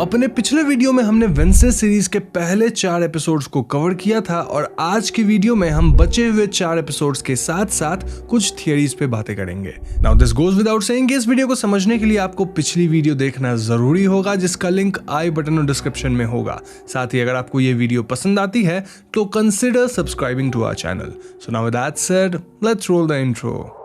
अपने पिछले वीडियो में हमने वेडनेसडे सीरीज के पहले 4 एपिसोड्स को कवर किया था और आज की वीडियो में हम बचे हुए 4 एपिसोड्स के साथ साथ कुछ थियरीज पे बातें करेंगे। Now this goes without saying कि इस वीडियो को समझने के लिए आपको पिछली वीडियो देखना जरूरी होगा, जिसका लिंक आई बटन और डिस्क्रिप्शन में होगा। साथ ही अगर आपको ये वीडियो पसंद आती है तो consider subscribing to our channel. So now with that said, let's roll the intro.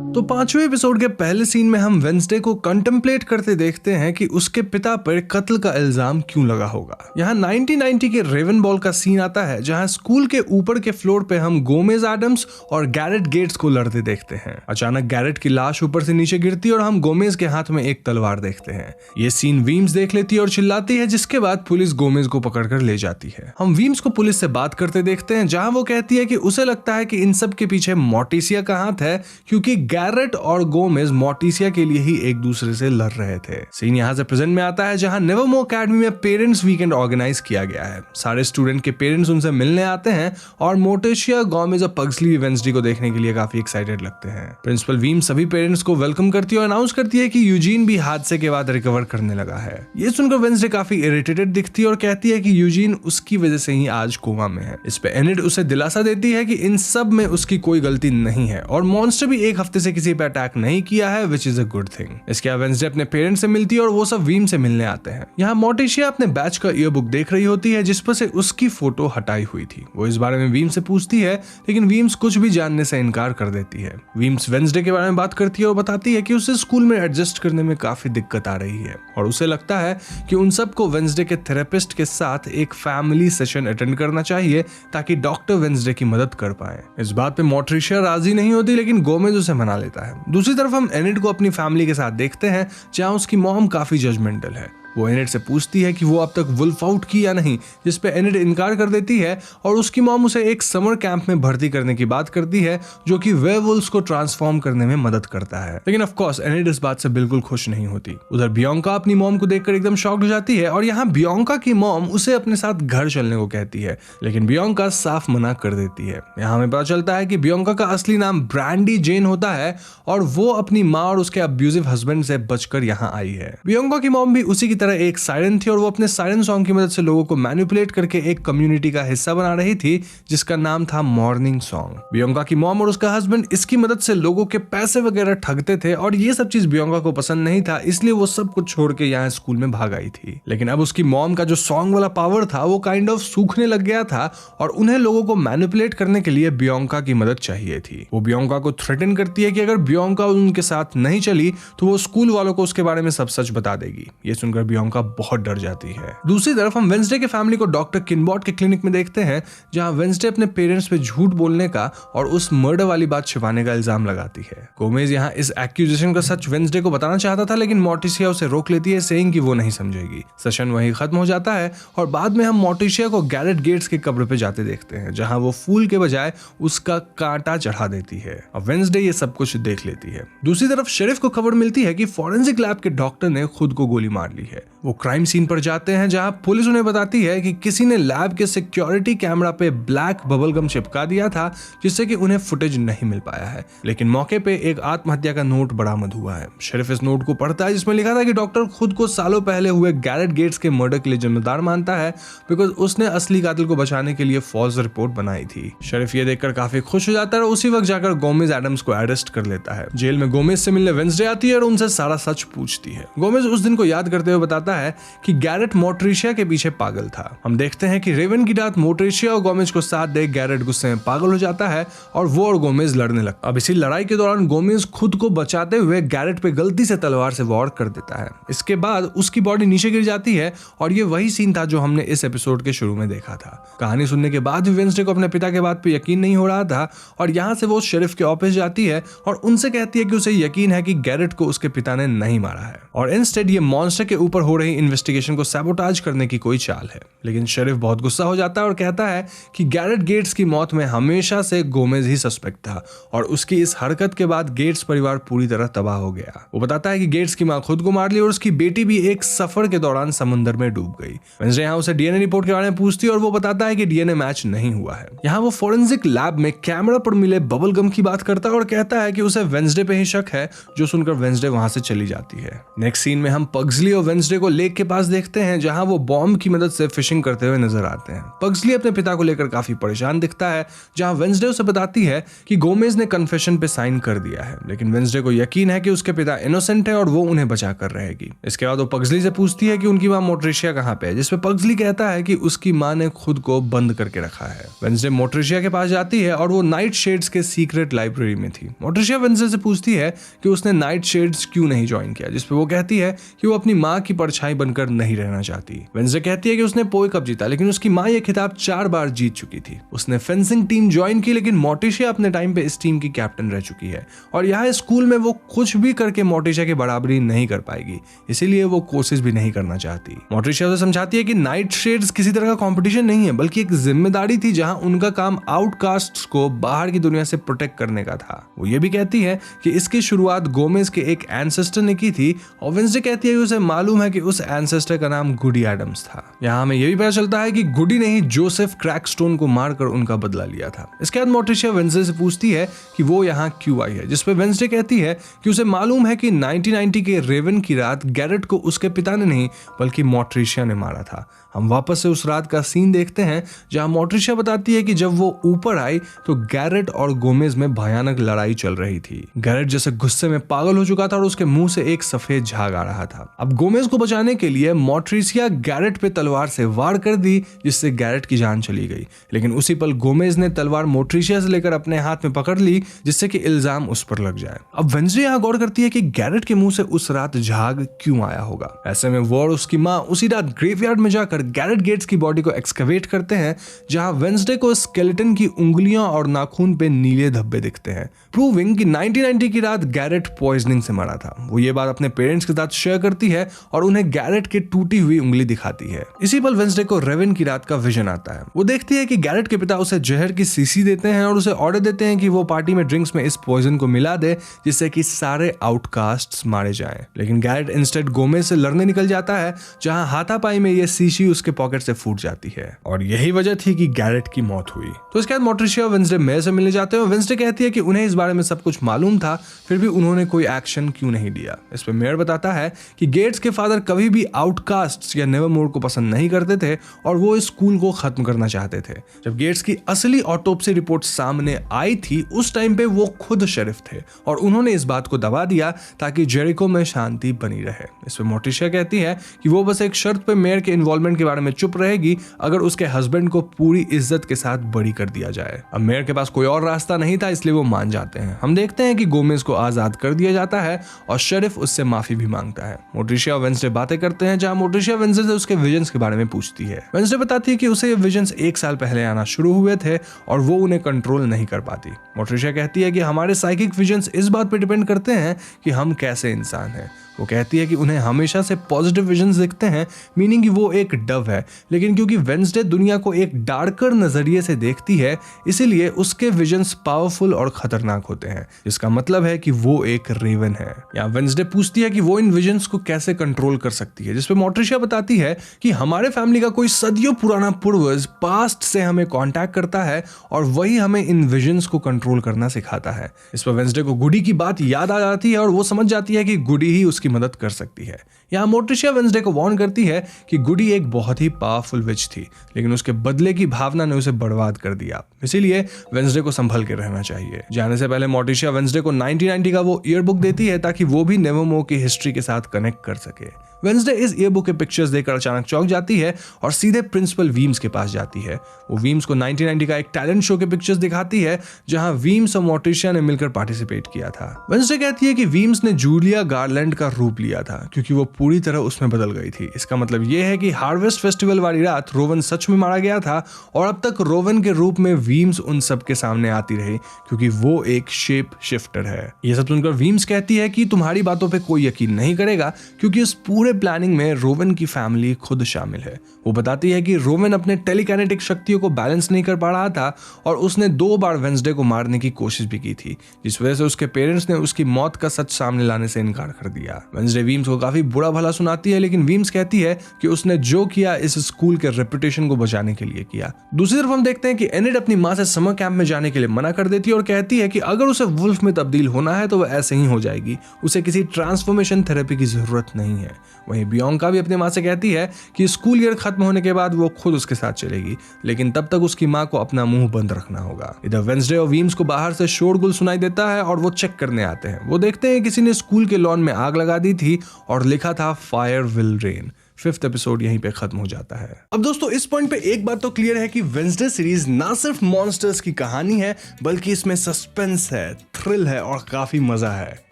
तो 5वें एपिसोड के पहले सीन में हम वेडनेसडे को कंटेम्पलेट करते देखते हैं कि उसके पिता पर कत्ल का इल्जाम क्यों लगा होगा। यहाँ 1990 के रेवन बॉल का सीन आता है, जहाँ स्कूल के ऊपर के फ्लोर पे हम गोमेज एडम्स और गैरेट गेट्स को लड़ते देखते हैं। अचानक गैरेट की लाश ऊपर से नीचे गिरती है और हम गोमेज के हाथ में एक तलवार देखते हैं। ये सीन वीम्स देख लेती है और चिल्लाती है, जिसके बाद पुलिस गोमेज को पकड़कर ले जाती है। हम वीम्स को पुलिस से बात करते देखते हैं, जहाँ वो कहती है कि उसे लगता है कि इन सब के पीछे मोर्टिसिया का हाथ है, क्योंकि गैरेट और गोमेज मोर्टिसिया के लिए ही एक दूसरे से लड़ रहे थे। सीन यहाँ से प्रेजेंट में आता है, जहाँ नेवरमोर अकेडमी में पेरेंट्स वीकेंड ऑर्गेनाइज किया गया है। सारे स्टूडेंट के पेरेंट्स उनसे मिलने आते हैं और मोर्टिसिया, गोमेज और पग्सली वेडनेसडे को देखने के लिए काफी एक्साइटेड लगते हैं। प्रिंसिपल वीम सभी पेरेंट्स को वेलकम करती है और अनाउंस करती है कि यूजीन भी हादसे के बाद रिकवर करने लगा है। ये सुनकर वेडनेसडे काफी इरिटेटेड दिखती है और कहती है कि यूजीन उसकी वजह से ही आज कोमा में है। इस पे एनिड उसे दिलासा देती है कि इन सब में उसकी कोई गलती नहीं है और मॉन्स्टर भी एक हफ्ते से किसी पे अटैक नहीं किया है, which is a good thing. इसके बाद वेडनेसडे अपने पेरेंट्स से मिलती है और वो सब वीम से मिलने आते हैं। यहाँ मोर्टिसिया अपने बैच का ईयर बुक देख रही होती है, जिस पर से उसकी फोटो हटाई हुई थी। वो इस बारे में वीम से पूछती है, लेकिन वीम्स कुछ भी जानने से इनकार कर देती है। वीम्स वेडनेसडे के बारे में बात करती है और बताती है कि उसे स्कूल में एडजस्ट करने में काफी दिक्कत आ रही है और उसे लगता है कि उन सबको वेडनेसडे के थेरेपिस्ट के साथ एक फैमिली सेशन अटेंड करना चाहिए ताकि डॉक्टर वेडनेसडे की मदद कर पाए। इस बात पे मोर्टिसिया राजी नहीं होती, लेकिन गोमेज उसे मना लेता है। दूसरी तरफ हम एनिड को अपनी फैमिली के साथ देखते हैं, जहां उसकी मॉम काफी जजमेंटल है। वो एनिड से पूछती है कि वो अब तक वुल्फ आउट की या नहीं, जिस पे एनिड इनकार कर देती है और उसकी मॉम उसे एक समर कैंप में भर्ती करने की बात करती है, जो कि वेयरवुल्व्स को ट्रांसफॉर्म करने में मदद करता है। लेकिन ऑफ कोर्स एनिड इस बात से बिल्कुल खुश नहीं होती। उधर बियांका अपनी मॉम को देखकर एकदम शॉक्ड हो जाती है और यहाँ बियांका की मॉम उसे अपने साथ घर चलने को कहती है, लेकिन बियांका साफ मना कर देती है। यहाँ हमें पता चलता है कि बियांका का असली नाम ब्रांडी जेन होता है और वो अपनी माँ और उसके अब्यूजिव हस्बैंड से बचकर यहाँ आई है। बियांका की मॉम भी उसी की एक सायरन थी और वो अपने सायरन सॉन्ग की मदद से लोगों को मैनिपुलेट करके एक कम्युनिटी का हिस्सा बना रही थी, जिसका नाम था मॉर्निंग सॉन्ग। बियांका की मॉम और उसका हस्बैंड इसकी मदद से लोगों के पैसे वगैरह ठगते थे और ये सब चीज बियांका को पसंद नहीं था, इसलिए वो सब कुछ छोड़ के यहाँ स्कूल में भाग आई थी। लेकिन अब उसकी मॉम का जो सॉन्ग वाला पावर था वो काइंड ऑफ सूखने लग गया था और उन्हें लोगों को मैनिपुलेट करने के लिए बियांका की मदद चाहिए थी। वो बियांका को थ्रेटन करती है कि अगर बियांका उनके साथ नहीं चली तो वो स्कूल वालों को उसके बारे में सब सच बता देगी। ये सुनकर बियांका बहुत डर जाती है। दूसरी तरफ हम वेडनेसडे के फैमिली को डॉक्टर किनबॉट के क्लिनिक में देखते हैं, जहां वेडनेसडे अपने पेरेंट्स पे झूठ बोलने का और उस मर्डर वाली बात छिपाने का इल्जाम लगाती है। गोमेज यहाँ इस एक्यूजेशन का सच वेडनेसडे को बताना चाहता था, लेकिन मोर्टिसिया उसे रोक लेती है, सेइंग कि वो नहीं समझेगी। सेशन वहीं खत्म हो जाता है और बाद में हम मोर्टिसिया को गैरेट गेट्स की कब्र पे जाते देखते हैं, जहां वो फूल के बजाय उसका कांटा चढ़ा देती है। अब वेडनेसडे ये सब कुछ देख लेती है। दूसरी तरफ शेरिफ को खबर मिलती है कि फॉरेंसिक लैब के डॉक्टर ने खुद को गोली मार ली है। वो क्राइम सीन पर जाते हैं, जहां पुलिस उन्हें बताती है कि किसी ने लैब के सिक्योरिटी कैमरा पे ब्लैक बबल गम चिपका दिया था, जिससे कि उन्हें फुटेज नहीं मिल पाया है। लेकिन मौके पे एक आत्महत्या का नोट बरामद हुआ है। शेरिफ इस नोट को पढ़ता है, जिसमें लिखा था कि डॉक्टर खुद को सालों पहले हुए गैरेट गेट्स के मर्डर के लिए जिम्मेदार मानता है, बिकॉज उसने असली कातिल को बचाने के लिए फॉल्स रिपोर्ट बनाई थी। शेरिफ ये देखकर काफी खुश हो जाता है और उसी वक्त जाकर गोमेज एडम्स को अरेस्ट कर लेता है। जेल में गोमेज से मिलने वेडनेसडे आती है और उनसे सारा सच पूछती है। गोमेज उस दिन को याद करते हुए बताता है कि गैरेट मोर्टिसिया के पीछे पागल था। हम देखते हैं कि रेवन की रात मोर्टिसिया और गोमेज को साथ देख गैरेट गुस्से में पागल हो जाता है और वो और गोमेज लड़ने लगता है। अब इसी लड़ाई के दौरान गोमेज खुद को बचाते हुए गैरेट पे गलती से तलवार से वार कर देता है। इसके बाद उसकी बॉडी नीचे गिर जाती है और ये वही सीन था जो हमने इस एपिसोड के शुरू में देखा था। कहानी सुनने के बाद भी वेडनेसडे को अपने पिता के बात पे यकीन नहीं हो रहा था और यहाँ से वो शेरिफ के ऑफिस जाती है और उनसे कहती है कि उसे यकीन है कि गैरेट को उसके पिता ने नहीं मारा है और इंस्टेड ये मॉन्स्टर के ऊपर ऊपर हो रही इन्वेस्टिगेशन को सैबोटाज करने की कोई चाल है। लेकिन शेरिफ बहुत गुस्सा हो जाता है और कहता है कि गैरेट गेट्स की मौत में हमेशा से गोमेज ही सस्पेक्ट था और उसकी इस हरकत के बाद गेट्स परिवार पूरी तरह तबाह हो गया। वो बताता है कि गेट्स की मां खुद को मार ली और उसकी बेटी भी एक सफर के दौरान समुद्र में डूब गई। वेंसडे यहाँ उसे डीएनए रिपोर्ट के बारे में पूछती है और वो बताता है कि डीएनए मैच नहीं हुआ है। यहाँ वो फोरेंसिक लैब में कैमरा पर मिले बबल गम की बात करता है और कहता है कि उसे वेंसडे पे ही शक है, जो सुनकर वेंसडे वहां से चली जाती है। नेक्स्ट सीन में हम पग्सली और वेंसडे को लेक के पास देखते हैं, जहां वो बॉम्ब की मदद से फिशिंग करते हुए नजर आते हैं। पग्सली अपने पिता को लेकर काफी परेशान दिखता है, जहां वेंसडे उसे बताती है कि गोमेज ने कन्फेशन पे साइन कर दिया है, लेकिन वेंसडे को यकीन है कि उसके पिता इनोसेंट है और वो उन्हें बचा कर रहेगी। इसके बाद वो पग्सली से पूछती है कि उनकी मां मोट्रिशिया कहाँ पे है, जिसपे पग्सली कहता है कि उसकी मां ने खुद को बंद करके रखा है। वेंसडे मोट्रिशिया के पास जाती है और वो नाइट शेड्स के सीक्रेट लाइब्रेरी में थी। मोट्रिशिया वेंसडे से पूछती है कि उसने नाइट शेड्स क्यों नहीं ज्वाइन किया, जिसपे वो कहती है कि वो अपनी मां की परछाई बनकर नहीं रहना चाहती। वेंसडे कहती है कि उसने पोए कप जीता, लेकिन उसकी मां ये खिताब 4 बार जीत चुकी थी। उसने फेंसिंग टीम ज्वाइन की, लेकिन मोट्रिशिया अपने टाइम पे इस टीम की कैप्टन रह चुकी है और यहाँ स्कूल में वो कुछ भी करके मोट्रिशिया की बराबरी नहीं कर पाएगी, इसीलिए वो कोशिश भी नहीं करना चाहती। मोट्रिशिया उसे समझाती है कि नाइट शेड्स किसी तरह का कंपटीशन नहीं है, बल्कि एक जिम्मेदारी थी जहां उनका काम आउटकास्ट्स को बाहर की दुनिया से प्रोटेक्ट करने का था। वो ये भी कहती है कि इसकी शुरुआत गोमेज के एक एंसेस्टर ने की थी और वेंसडे कहती है कि उसे मालूम है कि उस एंसेस्टर का नाम गुडी एडम्स था। यहाँ हमें यह भी पता चलता है कि गुडी ने ही जोसेफ क्रैकस्टोन को मारकर उनका बदला लिया था। इसके बाद मोट्रिशिया वेंसडे से पूछती है कि वो यहाँ क्यों आई है, जिसपे वेंसडे कहती है कि उसे मालूम है कि 1990 के रेवन की रात गैरेट को उसके पिता ने नहीं बल्कि मोट्रिशिया ने मारा था। हम वापस से उस रात का सीन देखते हैं जहां मोट्रिशिया बताती है कि जब वो ऊपर आई तो गैरेट और गोमेज में भयानक लड़ाई चल रही थी। गैरेट जैसे गुस्से में पागल हो चुका था और उसके मुंह से एक सफेद झाग आ रहा था। अब गोमेज को बचाने के लिए मोट्रिशिया गैरेट पे तलवार से वार कर दी, जिससे गैरेट की जान चली गई। लेकिन उसी पल गोमेज ने तलवार मोट्रिशिया से लेकर अपने हाथ में पकड़ ली, जिससे कि इल्जाम उस पर लग जाए। अब वेंसडे यहाँ गौर करती है कि गैरेट के मुंह से उस रात झाग क्यों आया होगा। ऐसे में वो और उसकी माँ उसी रात ग्रेवयार्ड में जाकर गैरेट गेट्स की बॉडी को एक्सकवेट करते हैं, जहां वेंसडे को स्केलेटन की उंगलियां और नाखून पे नीले धब्बे दिखते हैं, प्रूविंग कि 1990 की रात गैरेट पॉइजनिंग से मरा था। वो ये बात अपने पेरेंट्स के साथ शेयर करती है और उन्हें गैरेट की टूटी हुई उंगली दिखाती है। इसी पल वेंसडे को रेवन की रात का विजन आता है। वो देखती है कि गैरेट के पिता उसे जहर की शीशी देते हैं और उसे ऑर्डर देते हैं कि वो पार्टी में ड्रिंक्स में इस पॉइजन को मिला दे, जिससे कि सारे आउटकास्ट्स मारे जाएं। लेकिन गैरेट इंस्टेड गोमेज से लड़ने निकल जाता है, जहां हाथापाई में ये शीशी उसके पॉकेट से फूट जाती है और यही वजह थी कि गैरेट की मौत हुई। तो इसके बाद मोट्रिशिया और वेंसडे मेयर से मिलने जाते हैं और वेंसडे कहती है कि उन्हें इस बारे में सब कुछ मालूम था, फिर भी उन्होंने कोई एक्शन क्यों नहीं लिया। इस पे मेयर बताता है कि गेट्स के फादर कभी भी आउटकास्ट्स या नेवरमोर को पसंद नहीं करते थे और वो इस स्कूल को खत्म करना चाहते थे। जब गेट्स की असली ऑटोप्सी रिपोर्ट सामने आई थी, उस टाइम पे वो खुद शेरिफ थे और उन्होंने इस बात को दबा दिया ताकि जेरिको में शांति बनी रहे। इस पे मोट्रिशिया कहती है कि वो बस एक शर्त पे मेयर के इन्वॉल्वमेंट के बारे में चुप रहेगी, अगर उसके हस्बैंड को पूरी इज्जत के साथ बरी कर दिया जाए। अब मेयर के पास कोई और रास्ता नहीं था, इसलिए वो मान जाते हैं। हम देखते हैं कि गोमेज को आजाद कर दिया जाता है और शेरिफ उससे माफी भी मांगता है। मोट्रिशिया और वेंसडे बातें करते हैं, जहां मोट्रिशिया वेंसडे से उसके विजन्स के बारे में पूछती है। वेंसडे बताती है कि उसे ये विजन्स 1 साल पहले आना शुरू हुए थे और वो उन्हें कंट्रोल नहीं कर पाती। मोट्रिशिया कहती है कि हमारे साइकिक विजन्स इस बात पर डिपेंड करते हैं कि हम कैसे इंसान हैं। वो कहती है कि उन्हें हमेशा से पॉजिटिव विजन्स दिखते हैं, मीनिंग कि वो एक डव है, लेकिन क्योंकि वेंसडे दुनिया को एक डार्कर नजरिए से देखती है, इसीलिए उसके विजन्स पावरफुल और खतरनाक होते हैं, जिसका मतलब है कि वो एक रेवन है। यहाँ वेंसडे पूछती है कि वो इन विजन्स को कैसे कंट्रोल कर सकती है, जिसपे मोट्रिशिया बताती है कि हमारे फैमिली का कोई सदियों पुराना पूर्वज पास्ट से हमें कॉन्टैक्ट करता है और वही हमें इन विजन्स को कंट्रोल करना सिखाता है। इस पर वेंसडे को गुडी की बात याद आ जाती है और वो समझ जाती है कि गुडी ही उसकी मदद कर सकती है। यहाँ मोट्रिशिया वेंसडे को वार्न करती है कि गुडी एक बहुत ही पावरफुल विच थी, लेकिन उसके बदले की भावना ने उसे बर्बाद कर दिया, इसीलिए वेंसडे को संभल के रहना चाहिए। जाने से पहले मोट्रिशिया वेंसडे को 1990 का वो ईयर बुक देती है ताकि वो भी नेवरमोर की हिस्ट्री के साथ कनेक्ट कर सके। वेंसडे इस ईयरबुक के पिक्चर्स देखकर अचानक चौंक जाती है और सीधे प्रिंसिपल वीम्स के पास जाती है। वो वीम्स को 1990 का एक टैलेंट शो के पिक्चर्स दिखाती है जहां वीम्स और मोट्रिशिया ने मिलकर पार्टिसिपेट किया था। वेंसडे कहती है कि वीम्स ने जूलिया गारलैंड का रूप लिया था क्योंकि वो पूरी तरह उसमें बदल गई थी। इसका मतलब ये है कि हार्वेस्ट फेस्टिवल वाली रात रोवन सच में मारा गया था और अब तक रोवन के रूप में वीम्स उन सब के सामने आती रही क्योंकि वो एक शेप शिफ्टर है। ये सब सुनकर वीम्स कहती है कि तुम्हारी बातों पर कोई यकीन नहीं करेगा क्योंकि इस पूरे पूरे प्लानिंग में रोवन की फैमिली खुद शामिल है। वो बताती है कि रोवन अपने टेलीकाइनेटिक शक्तियों को बैलेंस नहीं कर पा रहा था और उसने 2 बार वेंसडे को मारने की कोशिश भी की थी, जिस वजह से उसके पेरेंट्स ने उसकी मौत का सच सामने लाने से इनकार कर दिया। वेंसडे वीम्स को काफी बुरा भला सुनाती है, लेकिन वीम्स कहती है कि उसने जो किया इस स्कूल के रेपुटेशन को बचाने के लिए किया। दूसरी तरफ हम देखते हैं कि एनिड अपनी माँ से समर कैंप में जाने के लिए मना कर देती है और कहती है कि अगर उसे वुल्फ में तब्दील होना है तो वह ऐसे ही हो जाएगी, उसे किसी ट्रांसफॉर्मेशन थेरेपी की जरूरत नहीं है। वहीं बियांका भी अपनी माँ से कहती है कि स्कूल ईयर खत्म होने के बाद वो खुद उसके साथ चलेगी, लेकिन तब तक उसकी माँ को अपना मुंह बंद रखना होगा। इधर वेंसडे और वीम्स को बाहर से शोरगुल सुनाई देता है और वो चेक करने आते हैं। वो देखते हैं किसी ने स्कूल के लॉन में आग लगा दी थी और लिखा था fire will rain. 5th episode यहीं पे खत्म हो जाता है। अब दोस्तों इस पॉइंट पे एक बात तो क्लियर है कि वेंसडे सीरीज ना सिर्फ मॉन्स्टर्स की कहानी है, बल्कि इसमें सस्पेंस है, थ्रिल है और काफी मजा है।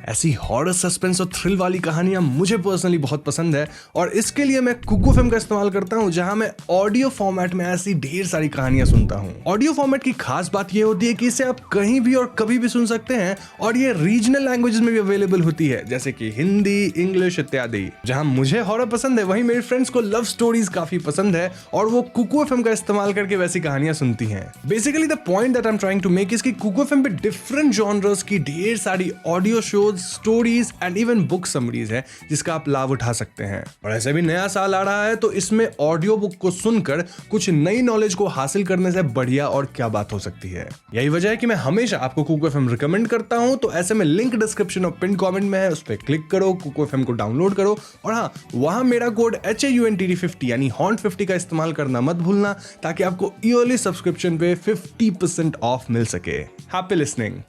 ऐसी हॉरर सस्पेंस और थ्रिल वाली कहानियां मुझे पर्सनली बहुत पसंद है और इसके लिए मैं कुकू एफएम का इस्तेमाल करता हूं, जहां मैं ऑडियो फॉर्मेट में ऐसी ढेर सारी कहानियां सुनता हूं। ऑडियो फॉर्मेट की खास बात यह होती है कि इसे आप कहीं भी और कभी भी सुन सकते हैं और ये रीजनल लैंग्वेजेस में भी अवेलेबल होती है, जैसे कि हिंदी, इंग्लिश इत्यादि। जहां मुझे हॉरर पसंद है, वहीं मेरे फ्रेंड्स को लव स्टोरीज काफी पसंद है और वो कुकू एफएम का इस्तेमाल करके वैसी कहानियां सुनती हैं। Basically the point that I am trying to make is कि कुकू एफएम पे डिफरेंट जॉनर्स की ढेर सारी audio shows, stories and even book summaries है, जिसका आप लाभ उठा सकते हैं। और ऐसे भी नया साल आ रहा है, तो इसमें ऑडियो बुक को सुनकर कुछ नई नॉलेज को हासिल करने से बढ़िया और क्या बात हो सकती है। यही वजह है कि मैं हमेशा आपको कुकू एफएम रिकमेंड करता हूं। तो ऐसे में लिंक डिस्क्रिप्शन और पिन कमेंट में है, उस पर क्लिक करो, कुकू एफएम को डाउनलोड करो और हाँ, वहां मेरा कोड HAUNTD50 यानी HAUNT50 का इस्तेमाल करना मत भूलना, ताकि आपको ईयरली सब्सक्रिप्शन पे 50% ऑफ मिल सके। Happy listening.